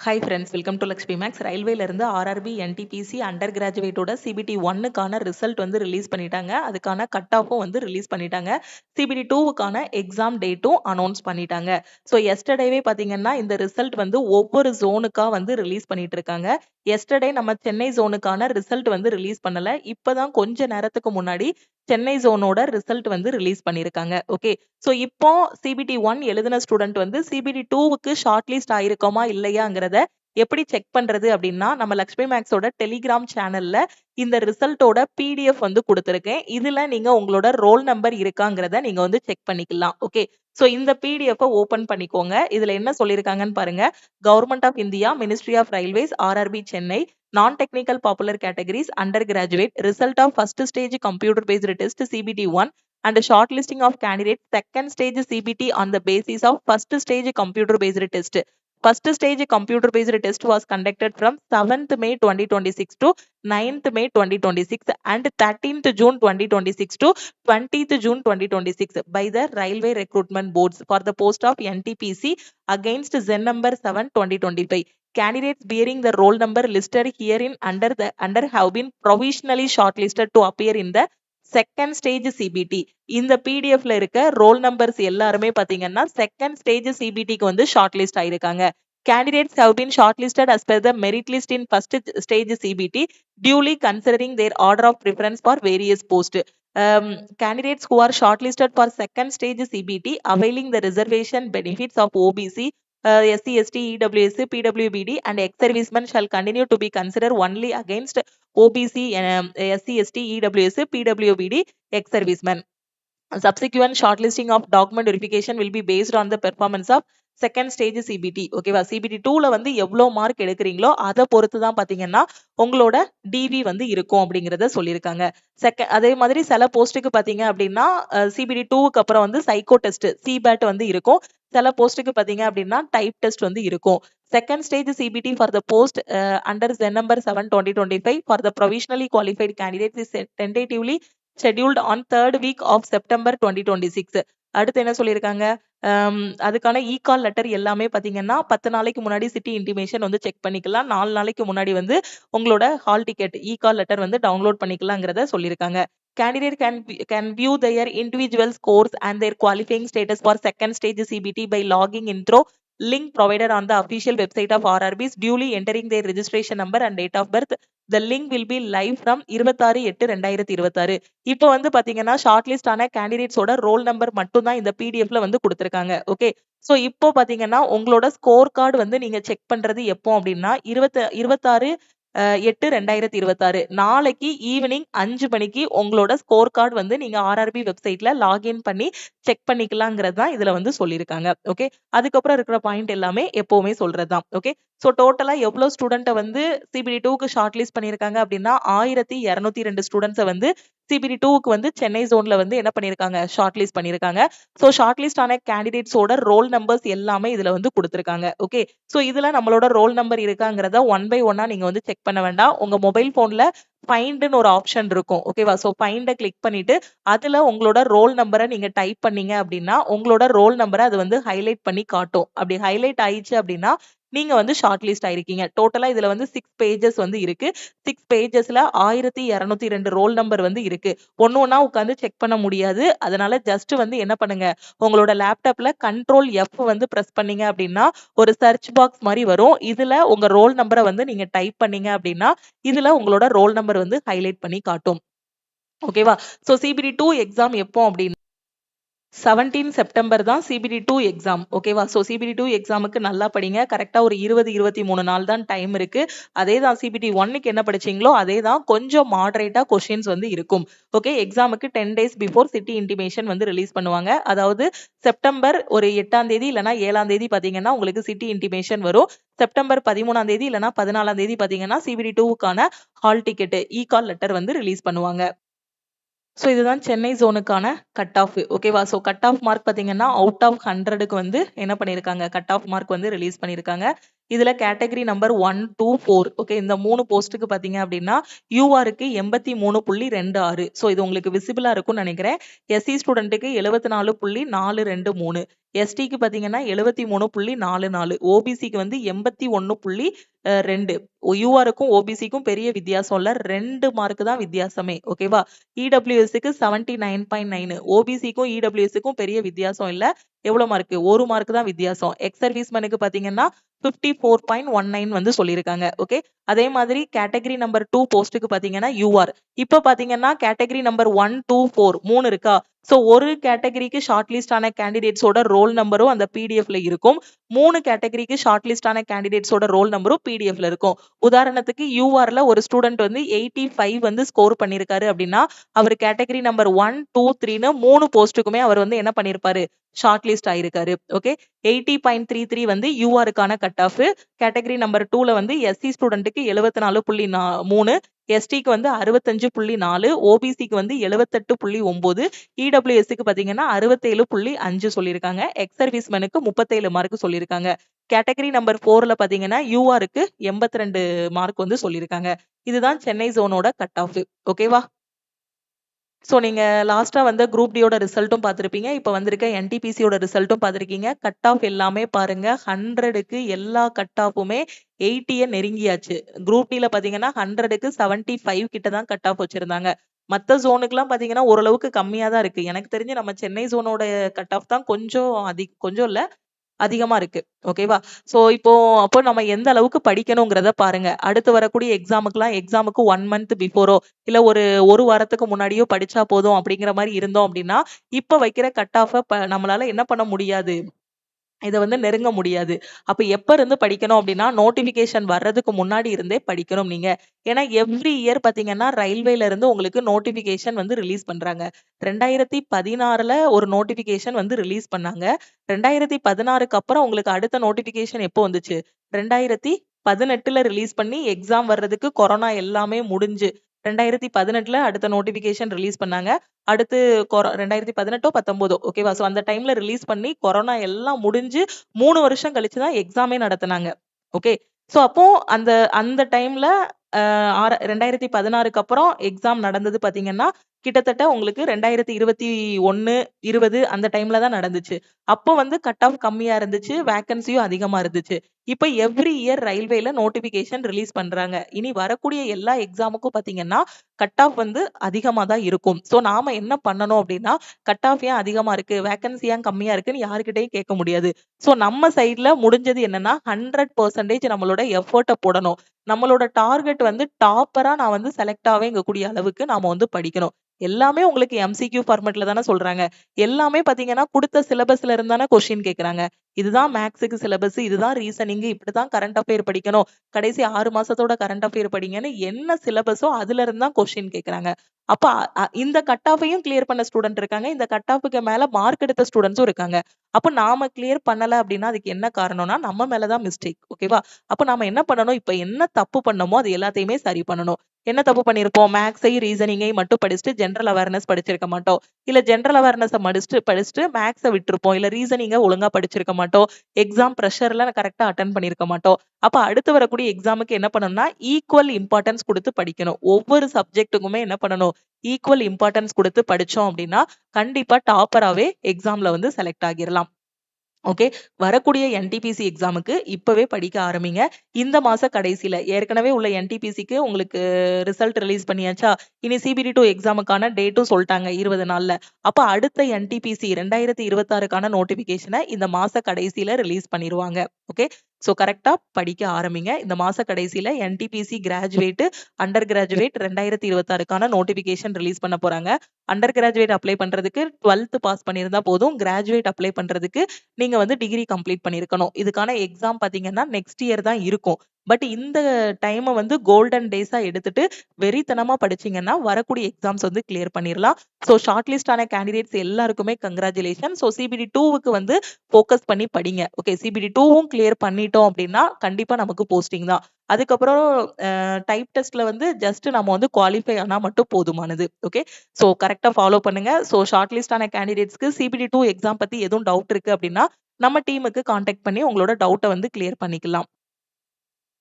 Hi friends, welcome to Lakshmi maths. ரயில்வேலேருந்து RRB NTPC under கிராஜுவேட்டோட CBT 1க்கான ரிசல்ட் வந்து ரிலீஸ் பண்ணிட்டாங்க. அதுக்கான கட் ஆஃபும் வந்து ரிலீஸ் பண்ணிட்டாங்க. சிபிடி 2க்கான எக்ஸாம் டேட்டும் அனௌன்ஸ் பண்ணிட்டாங்க. ஸோ எஸ்டர்டேவே பார்த்தீங்கன்னா இந்த ரிசல்ட் வந்து ஒவ்வொரு ஜோனுக்கா வந்து ரிலீஸ் பண்ணிட்டு இருக்காங்க. எஸ்டர்டே நம்ம சென்னை ஜோனுக்கான ரிசல்ட் வந்து ரிலீஸ் பண்ணல. இப்பதான் கொஞ்ச நேரத்துக்கு முன்னாடி சென்னை ஜோனோட ரிசல்ட் வந்து ரிலீஸ் பண்ணியிருக்காங்க. ஓகே, ஸோ இப்போ சிபிடி 1 எழுதின ஸ்டூடெண்ட் வந்து சிபிடி 2க்கு ஷார்ட் லிஸ்ட் ஆயிருக்கோமா இல்லையாங்கிறத எப்படி செக் பண்றது அப்படின்னா, நம்ம லக்ஷ்மி மேக்ஸோட டெலிகிராம் சேனல்ல இந்த ரிசல்ட்டோட பிடிஎஃப் வந்து கொடுத்திருக்கேன். இதுல நீங்க உங்களோட ரோல் நம்பர் இருக்காங்கிறத நீங்க வந்து செக் பண்ணிக்கலாம். ஓகே, சோ இந்த பிடிஎஃப் ஓபன் பண்ணிக்கோங்க. இதுல என்ன சொல்லியிருக்காங்கன்னு பாருங்க. Government of India, ministry of railways, RRB Chennai, non technical popular categories, under graduate, result of first stage computer based test CBT 1 and shortlisting of candidates second stage CBT on the basis of first stage computer based test. First stage computer based test was conducted from 7th May 2026 to 9th May 2026 and 13th June 2026 to 20th June 2026 by the Railway Recruitment Boards for the post of NTPC against Zen number 7 2025. Candidates bearing the roll number listed herein under have been provisionally shortlisted to appear in the second stage CBT. இந்த பிடிஎஃப்ல இருக்க role numbers எல்லாருமே பாத்தீங்கன்னா second stage சிபிடிக்கு வந்து short list ஆயிருக்காங்க. Candidates have been shortlisted as per the merit list in first stage CBT, duly considering their order of preference for various posts. Candidates who are shortlisted for second stage CBT availing the reservation benefits of OBC, SC, ST, EWS, PWBD and ex-servicemen shall continue to be considered only against OBC, SC, ST, EWS, PWBD, ex-servicemen. Subsequent shortlisting of document verification will be based on the performance of second stage CBT. ஓகேவா, CBT 2ல வந்து எவ்வளோ mark எடுக்கிறீங்களோ அதை பொறுத்து தான் பாத்தீங்கன்னா உங்களோட TV வந்து இருக்கும் அப்படிங்கறத சொல்லியிருக்காங்க. அதே மாதிரி சில போஸ்ட்டுக்கு பாத்தீங்க அப்படின்னா சிபிடி 2க்கு அப்புறம் வந்து சைக்கோ டெஸ்ட் சிபேட் வந்து இருக்கும். சில போஸ்ட்டுக்கு பாத்தீங்க அப்படின்னா டைப் டெஸ்ட் வந்து இருக்கும். Second stage CBT for the post under ZEN number 7 2025 for the provisionally qualified candidates is tentatively scheduled on third week of September 2026. அடுத்து என்ன சொல்லியிருக்காங்க, அதுக்கான கால் லெட்டர் எல்லாமே பாத்தீங்கன்னா 10 நாளைக்கு முன்னாடி சிட்டி இன்டிமேஷன் வந்து செக் பண்ணிக்கலாம். 4 நாளைக்கு முன்னாடி வந்து உங்களோட ஹால் டிக்கெட் கால் லெட்டர் வந்து டவுன்லோட் பண்ணிக்கலாங்கிறத சொல்லியிருக்காங்க. Candidate can view their individual scores and their qualifying status for second stage CBT by logging in through link provided on the official website of RRBs, duly entering their registration number and date of birth. The link will be live from 26/8/2026. இப்போ வந்து பாத்தீங்கன்னா short list ஆன கேண்டிடேட்ஸோட roll number மட்டும் தான் இந்த பிடிஎஃப்ல வந்து கொடுத்திருக்காங்க. Okay, so இப்போ பாத்தீங்கன்னா உங்களோட ஸ்கோர் கார்டு வந்து நீங்க செக் பண்றது எப்போ அப்படின்னா 26/8/2026 நாளைக்கு ஈவினிங் 5 மணிக்கு உங்களோட ஸ்கோர் கார்டு வந்து நீங்க ஆர்ஆர்பி வெப்சைட்ல லாகின் பண்ணி செக் பண்ணிக்கலாங்கிறது தான் இதுல வந்து சொல்லியிருக்காங்க. ஓகே, அதுக்கப்புறம் இருக்கிற பாயிண்ட் எல்லாமே எப்பவுமே சொல்றதுதான். ஓகே, சோ டோட்டலா எவ்வளவு ஸ்டூடெண்ட்டை வந்து சிபிடி 2க்கு ஷார்ட் லிஸ்ட் பண்ணியிருக்காங்க அப்படின்னா 1202 ஸ்டூடெண்ட்ஸை வந்து சிபிடி 2க்கு வந்து சென்னை ஜோன்ல வந்து என்ன பண்ணிருக்காங்க, ஷார்ட் லிஸ்ட் பண்ணிருக்காங்க. சோ ஷார்ட் லிஸ்ட் ஆன கேண்டிடேட்ஸோட ரோல் நம்பர்ஸ் எல்லாமே இதுல வந்து கொடுத்திருக்காங்க. ஓகே, சோ இதுல நம்மளோட ரோல் நம்பர் இருக்காங்கிறத ஒன் பை ஒன்னா நீங்க வந்து செக் பண்ண வேண்டாம். உங்க மொபைல் போன்ல ஃபைண்ட்னு ஒரு ஆப்ஷன் இருக்கும். ஓகேவா, சோ ஃபைண்ட கிளிக் பண்ணிட்டு அதுல உங்களோட ரோல் நம்பரை நீங்க டைப் பண்ணீங்க அப்படின்னா உங்களோட ரோல் நம்பரை அது வந்து ஹைலைட் பண்ணி காட்டும். அப்படி ஹைலைட் ஆயிடுச்சு அப்படின்னா நீங்க வந்து ஷார்ட் லிஸ்ட் ஆயிருக்கீங்க. டோட்டலா இதுல வந்து 6 பேஜஸ் வந்து இருக்கு. 6 பேஜஸ்ல 1202 ரோல் நம்பர் வந்து இருக்கு. ஒண்ணா உட்காந்து செக் பண்ண முடியாது. அதனால ஜஸ்ட் வந்து என்ன பண்ணுங்க, உங்களோட லேப்டாப்ல Ctrl+F வந்து பிரஸ் பண்ணீங்க அப்படின்னா ஒரு சர்ச் பாக்ஸ் மாதிரி வரும். இதுல உங்க ரோல் நம்பரை வந்து நீங்க டைப் பண்ணீங்க அப்படின்னா இதுல உங்களோட ரோல் நம்பர் வந்து ஹைலைட் பண்ணி காட்டும். ஓகேவா, சோ சிபிடி 2 எக்ஸாம் எப்போ அப்படின்னு 17 செப்டம்பர் தான் சிபிடி 2 எக்ஸாம். ஓகேவா, சோ சிபிடி 2 எக்ஸாமுக்கு நல்லா படிங்க. கரெக்டா ஒரு 20-23 நாள் தான் டைம் இருக்கு. அதே தான் சிபிடி 1க்கு என்ன படிச்சீங்களோ அதே தான், கொஞ்சம் மாடரேட்டா கொஸ்டின்ஸ் வந்து இருக்கும். ஓகே, எக்ஸாமுக்கு 10 days பிஃபோர் சிட்டி இன்டிமேஷன் வந்து ரிலீஸ் பண்ணுவாங்க. அதாவது செப்டம்பர் ஒரு 8ஆம் தேதி இல்லனா 7ஆம் தேதி பாத்தீங்கன்னா உங்களுக்கு சிட்டி இன்டிமேஷன் வரும். செப்டம்பர் 13ஆம் தேதி இல்லனா 14ஆம் தேதி பாத்தீங்கன்னா சிபிடி 2க்கான ஹால் டிக்கெட் கால் லெட்டர் வந்து ரிலீஸ் பண்ணுவாங்க. ஸோ இதுதான் சென்னை ஜோனுக்கான கட் ஆஃப். ஓகேவா, ஸோ கட் ஆஃப் மார்க் பார்த்தீங்கன்னா அவுட் ஆஃப் 100க்கு வந்து என்ன பண்ணியிருக்காங்க, கட் ஆஃப் மார்க் வந்து ரிலீஸ் பண்ணியிருக்காங்க. இதுல கேட்டகரி நம்பர் 1, 2, 4 ஓகே இந்த 3 போஸ்ட்டுக்கு பாத்தீங்க அப்படின்னா யூஆருக்கு 83.26. ஸோ இது உங்களுக்கு விசிபிளா இருக்கும்னு நினைக்கிறேன். எஸ்சி ஸ்டூடெண்ட்டுக்கு 74.423. எஸ்டிக்கு பாத்தீங்கன்னா 73.44. ஓபிசிக்கு வந்து 81.2. யூஆருக்கும் ஓபிசிக்கும் பெரிய வித்தியாசம் இல்ல, 2 மார்க் தான் வித்தியாசமே. ஓகேவா? இடபிள்யூஎஸ்க்கு 79.9. ஓபிசிக்கும் இடபிள்யூஎஸ்க்கும் பெரிய வித்தியாசம் இல்ல. எவ்வளவு மார்க்? 1 மார்க் தான் வித்தியாசம். எக்ஸ் சர்வீஸ்மேனுக்கு பாத்தீங்கன்னா 54.19 வந்து சொல்லியிருக்காங்க. ஓகே, அதே மாதிரி கேட்டகரி நம்பர் 2 போஸ்ட்டுக்கு பாத்தீங்கன்னா யூஆர். இப்ப பாத்தீங்கன்னா கேட்டகரி நம்பர் 1, 2, 4 3 இருக்கா? சோ ஒரு கேட்டகரிக்கு ஷார்ட் லிஸ்ட் ஆன கேண்டிடேட்ஸோட ரோல் நம்பரும் அந்த பிடிஎஃப்ல இருக்கும். 3 கேட்டகரிக்கு ஷார்ட் லிஸ்ட் ஆன கேண்டிடேட்ஸோட ரோல் நம்பரும் பிடிஎஃப்ல இருக்கும். உதாரணத்துக்கு யூஆர்ல ஒரு ஸ்டூடெண்ட் வந்து 85 வந்து ஸ்கோர் பண்ணிருக்காரு அப்படின்னா அவர் கேட்டகரி நம்பர் 1, 2, 3ன்னு 3 போஸ்ட்டுக்குமே அவர் வந்து என்ன பண்ணிருப்பாரு? ஷார்ட் லிஸ்ட் ஆயிருக்காரு. ஓகே, 80.33 வந்து யூஆருக்கான கட் ஆஃப். கேட்டகரி நம்பர் 2ல வந்து எஸ்சி ஸ்டூடெண்ட்டுக்கு 74.3, எஸ்டிக்கு வந்து 65.4, ஓபிசிக்கு வந்து 78.9, இடபிள்யூஎஸ்க்கு பாத்தீங்கன்னா 67.5 சொல்லியிருக்காங்க. எக்ஸ் சர்வீஸ்மேனுக்கு 37 மார்க் சொல்லியிருக்காங்க. கேட்டகரி நம்பர் 4ல பாத்தீங்கன்னா யூஆருக்கு 82 மார்க் வந்து சொல்லியிருக்காங்க. இதுதான் சென்னை ஜோனோட கட் ஆஃப். ஓகேவா? சோ நீங்க லாஸ்ட்டா வந்த குரூப் டியோட ரிசல்ட்டும் பார்த்திருப்பீங்க. இப்ப வந்திருக்க என்டிபிசியோட ரிசல்ட்டும் பார்த்திருக்கீங்க. கட் ஆஃப் எல்லாமே பாருங்க. 100க்கு எல்லா கட் ஆஃப்புமே 80ய நெருங்கியாச்சு. குரூப் டில பாத்தீங்கன்னா 100க்கு 75 கிட்ட தான் கட் ஆஃப் வச்சிருந்தாங்க. மத்த ஜோனுக்குலாம் பாத்தீங்கன்னா ஓரளவுக்கு கம்மியா தான் இருக்கு. எனக்கு தெரிஞ்சு நம்ம சென்னை ஜோனோட கட் ஆஃப் தான் கொஞ்சம் கொஞ்சம் இல்ல அதிகமா இருக்கு. ஓகேவா? சோ இப்போ அப்போ நம்ம எந்த அளவுக்கு படிக்கணும்ங்கிறத பாருங்க. அடுத்து வரக்கூடிய எக்ஸாமுக்கு 1 மந்த் பிஃபோரோ இல்ல ஒரு வாரத்துக்கு முன்னாடியோ படிச்சா போதும் அப்படிங்கிற மாரி இருந்தோம் அப்படின்னா, இப்ப வைக்கிற கட் ஆஃப நம்மளால என்ன பண்ண முடியாது? இத வந்து நெருங்க முடியாது. அப்ப எப்ப இருந்து படிக்கணும் அப்டின்னா, நோட்டிஃபிகேஷன் வர்றதுக்கு முன்னாடி இருந்தே படிக்கணும் நீங்க. ஏன்னா எவ்ரி இயர் பாத்தீங்கன்னா, ரயில்வேல இருந்து உங்களுக்கு நோட்டிஃபிகேஷன் வந்து ரிலீஸ் பண்றாங்க. 2016ல ஒரு நோட்டிஃபிகேஷன் வந்து ரிலீஸ் பண்ணாங்க. 2016க்கு அப்புறம் உங்களுக்கு அடுத்த நோட்டிஃபிகேஷன் எப்போ வந்துச்சு? 2018ல ரிலீஸ் பண்ணி எக்ஸாம் வர்றதுக்கு கொரோனா எல்லாமே முடிஞ்சு 2018ல அடுத்த நோட்டிஃபிகேஷன் ரிலீஸ் பண்ணாங்க. அடுத்து 2018ஓ 19ஓ ஓகேவா? சோ அந்த டைம்ல ரிலீஸ் பண்ணி கொரோனா எல்லாம் முடிஞ்சு 3 வருஷம் கழிச்சு தான் எக்ஸாமே நடத்துனாங்க. ஓகே. சோ அப்போ அந்த அந்த டைம்ல 2016க்கு அப்புறம் எக்ஸாம் நடந்தது பாத்தீங்கன்னா, கிட்டத்தட்ட உங்களுக்கு 2021, 20 அந்த டைம்ல தான் நடந்துச்சு. அப்போ வந்து கட் ஆஃப் கம்மியா இருந்துச்சு. வேக்கன்சியும் அதிகமா இருந்துச்சு. இப்ப எவ்ரி இயர் ரயில்வேல நோட்டிஃபிகேஷன் ரிலீஸ் பண்றாங்க. இனி வரக்கூடிய எல்லா எக்ஸாமுக்கும் பாத்தீங்கன்னா, கட் ஆஃப் வந்து அதிகமா தான் இருக்கும். சோ நாம என்ன பண்ணணும் அப்டின்னா, கட் ஆஃப் ஏன் அதிகமா இருக்கு? வேக்கன்சி ஏன் கம்மியா இருக்குன்னு யார்கிட்டயும் கேட்க முடியாது. சோ நம்ம சைடுல முடிஞ்சது என்னன்னா, 100% நம்மளோட எஃபோர்ட்ட போடணும். நம்மளோட டார்கெட் வந்து டாப்பரா நான் வந்து செலக்ட் ஆவேங்கக்கூடிய அளவுக்கு நாம வந்து படிக்கணும். எல்லாமே உங்களுக்கு எம்சிக்யூ ஃபார்மேட்ல தானே சொல்றாங்க. எல்லாமே பாத்தீங்கன்னா, குடுத்த சிலபஸ்ல இருந்து தானே கொஸ்டின் கேட்கறாங்க. இதுதான் மேத்ஸ்க்கு சிலபஸ், இதுதான் ரீசனிங், இப்படிதான் கரண்ட் அஃபேர் படிக்கணும். கடைசி 6 மாசத்தோட கரண்ட் அஃபேர் படிங்கன்னு என்ன சிலபஸோ அதுல இருந்து தான் கொஸ்டின் கேட்கறாங்க. அப்ப இந்த கட் ஆஃபையும் கிளியர் பண்ண ஸ்டூடண்ட் இருக்காங்க. இந்த கட் ஆஃப்க்கு மேல மார்க் எடுத்த ஸ்டூடண்ட்ஸும் இருக்காங்க. அப்ப நாம கிளியர் பண்ணல அப்படின்னா, அதுக்கு என்ன காரணம்னா, நம்ம மேல தான் மிஸ்டேக். ஓகேவா? அப்ப நாம என்ன பண்ணணும்? இப்ப என்ன தப்பு பண்ணோமோ, அது எல்லாத்தையுமே சரி பண்ணணும். என்ன தப்பு பண்ணியிருப்போம்? மேத்ஸையும், ரீசனிங்கையும் மட்டும் படிச்சுட்டு ஜெனரல் அவேர்னஸ் படிச்சிருக்க மாட்டோம். இல்ல ஜெனரல் அவேர்னஸ படிச்சுட்டு மேத்ஸ விட்டுருப்போம். இல்ல ரீசனிங்க ஒழுங்கா படிச்சிருக்க மாட்டோம். எக்ஸாம் பிரஷர்ல கரெக்ட்டா அட்டெண்ட் பண்ணியிருக்க மாட்டோம். அப்ப அடுத்து வரக்கூடிய எக்ஸாமுக்கு என்ன பண்ணணும்னா, ஈக்குவல் இம்பார்ட்டன்ஸ் குடுத்து படிக்கணும். ஒவ்வொரு சப்ஜெக்ட்டுக்குமே என்ன பண்ணணும்? ஈக்குவல் இம்பார்ட்டன்ஸ் குடுத்து படிச்சோம் அப்படின்னா, கண்டிப்பா டாப்பராவே எக்ஸாம்ல வந்து செலக்ட் ஆகிரலாம். ஓகே. வரக்கூடிய என்டிபிசி எக்ஸாமுக்கு இப்பவே படிக்க ஆரம்பிங்க. இந்த மாச கடைசில ஏற்கனவே உள்ள என்டிபிசிக்கு உங்களுக்கு ரிசல்ட் ரிலீஸ் பண்ணியாச்சா? இனி சிபிடி 2 எக்ஸாமுக்கான டேட்டும் சொல்ட்டாங்க 20 நாள்ல. அப்ப அடுத்த என்டிபிசி 2026க்கான நோட்டிஃபிகேஷன இந்த மாச கடைசில ரிலீஸ் பண்ணிருவாங்க. ஓகே. சோ கரெக்ட்டா படிக்க ஆரம்பிங்க. இந்த மாச கடைசில என்டிபிசி கிராஜுவேட், அண்டர் கிராஜுவேட் 2026க்கான நோட்டிஃபிகேஷன் ரிலீஸ் பண்ண போறாங்க. அண்டர் கிராஜுவேட் அப்ளை பண்றதுக்கு 12th பாஸ் பண்ணியிருந்தா போதும். கிராஜுவேட் அப்ளை பண்றதுக்கு நீங்க வந்து டிகிரி கம்ப்ளீட் பண்ணியிருக்கணும். இதுக்கான எக்ஸாம் பார்த்தீங்கன்னா, நெக்ஸ்ட் இயர் தான் இருக்கும். பட் இந்த டைம வந்து கோல்டன் டேஸா எடுத்துட்டு வெறித்தனமா படிச்சீங்கன்னா, வரக்கூடிய எக்ஸாம்ஸ் வந்து கிளியர் பண்ணிரலாம். ஸோ ஷார்ட் லிஸ்ட் ஆன கேண்டிடேட்ஸ் எல்லாருக்குமே கங்கிராச்சுலேஷன். ஸோ சிபிடி 2க்கு வந்து ஃபோக்கஸ் பண்ணி படிங்க. ஓகே. சிபிடி 2வும் கிளியர் பண்ணிட்டோம் அப்டின்னா, கண்டிப்பா நமக்கு போஸ்டிங் தான். அதுக்கப்புறம் டைப் டெஸ்ட்ல வந்து ஜஸ்ட் நம்ம வந்து குவாலிஃபை ஆனா மட்டும் போதுமானது. ஓகே. சோ கரெக்ட்டா ஃபாலோ பண்ணுங்க. சோ ஷார்ட் லிஸ்ட் ஆன கேண்டிடேட்ஸ்க்கு சிபிடி 2 எக்ஸாம் பத்தி எதுவும் டவுட் இருக்கு அப்டின்னா, நம்ம டீமுக்கு கான்டாக்ட் பண்ணி உங்களோட டவுட்ட வந்து கிளியர் பண்ணிக்கலாம்.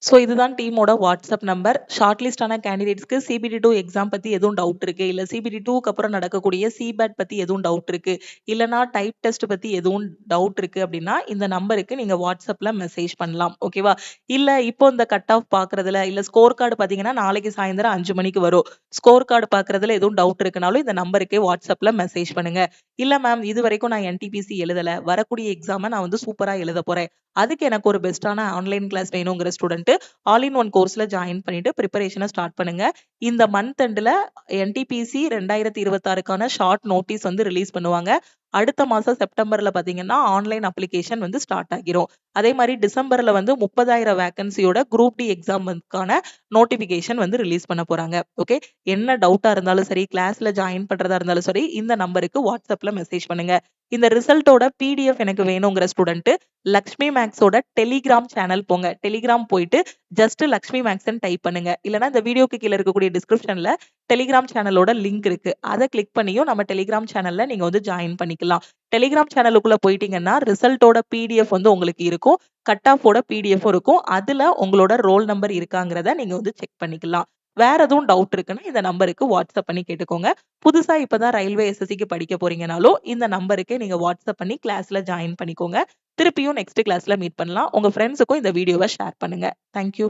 ஸோ இதுதான் டீமோட வாட்ஸ்அப் நம்பர். ஷார்ட் லிஸ்ட் ஆன கேண்டிடேட்ஸ்க்கு CBT2 எக்ஸாம் பத்தி எதுவும் டவுட் இருக்கு, இல்ல CBT2க்கு அப்புறம் நடக்கக்கூடிய CBAT பத்தி எதுவும் டவுட் இருக்கு, இல்லனா டைப் டெஸ்ட் பத்தி எதுவும் டவுட் இருக்கு அப்படின்னா இந்த நம்பருக்கு நீங்க வாட்ஸ்அப்ல மெசேஜ் பண்ணலாம். ஓகேவா? இல்ல இப்போ இந்த கட் ஆஃப் பார்க்கறதுல, இல்ல ஸ்கோர் கார்டு பார்த்தீங்கன்னா நாளைக்கு சாயந்தரம் 5 மணிக்கு வரும். ஸ்கோர் கார்டு பார்க்கறதுல எதுவும் டவுட் இருக்குனாலும் இந்த நம்பருக்கே வாட்ஸ்அப்ல மெசேஜ் பண்ணுங்க. இல்ல மேம் இதுவரைக்கும் நான் NTPC எழுதல. வரக்கூடிய எக்ஸாம நான் வந்து சூப்பரா எழுத போறேன். அதுக்கு எனக்கு ஒரு பெஸ்ட்டான ஆன்லைன் கிளாஸ் வேணுங்கிற ஸ்டூடெண்ட் ஆல் இன் ஒன் கோர்ஸ்ல ஜாயின் பண்ணிட்டு ப்ரிப்பரேஷனை ஸ்டார்ட் பண்ணுங்க. இந்த மந்த் எண்ட்ல NTPC 2026க்கான ஷார்ட் நோட்டீஸ் வந்து ரிலீஸ் பண்ணுவாங்க. அடுத்த மாசம் செப்டம்பர்ல பாத்தீங்கன்னா ஆன்லைன் அப்ளிகேஷன் வந்து ஸ்டார்ட் ஆகிரும். அதே மாதிரி டிசம்பர்ல வந்து 30,000 வேகன்சியோட குரூப் டி எக்ஸாமுக்கான நோட்டிபிகேஷன் வந்து ரிலீஸ் பண்ண போறாங்க. ஓகே, என்ன டவுட்டா இருந்தாலும் சரி, கிளாஸ்ல ஜாயின் பண்றதா இருந்தாலும் சரி, இந்த நம்பருக்கு வாட்ஸ்அப்ல மெசேஜ் பண்ணுங்க. இந்த ரிசல்ட்டோட PDF எனக்கு வேணுங்கிற ஸ்டூடெண்ட் லக்ஷ்மி மேக்ஸோட டெலிகிராம் சேனல் போங்க. டெலிகிராம் போயிட்டு ஜஸ்ட் லக்ஷ்மி மேக்ஸ்ன்னு டைப் பண்ணுங்க. இல்லனா இந்த வீடியோக்கு கீழ இருக்கக்கூடிய டிஸ்கிரிப்ஷன்ல டெலிகிராம் சேனலோட லிங்க் இருக்கு. அத கிளிக் பண்ணியும் நம்ம டெலிகிராம் சேனல்ல நீங்க வந்து ஜாயின் பண்ணிக்கலாம். டெலிகிராம் சேனலுக்குள்ள போயிட்டீங்கன்னா ரிசல்ட்டோட PDF வந்து உங்களுக்கு இருக்கும். கட் ஆஃபோட PDFம் இருக்கும். அதுல உங்களோட ரோல் நம்பர் இருக்காங்கிறத நீங்க வந்து செக் பண்ணிக்கலாம். வேற எதுவும் டவுட் இருக்குன்னா இந்த நம்பருக்கு வாட்ஸ்அப் பண்ணி கேட்டுக்கோங்க. புதுசா இப்பதான் ரயில்வே SSCக்கு படிக்க போறீங்கனாலும் இந்த நம்பருக்கே நீங்க வாட்ஸ்அப் பண்ணி கிளாஸ்ல ஜாயின் பண்ணிக்கோங்க. திருப்பியும் நெக்ஸ்ட் கிளாஸ்ல மீட் பண்ணலாம். உங்க ஃப்ரெண்ட்ஸுக்கும் இந்த வீடியோவை ஷேர் பண்ணுங்க. Thank you.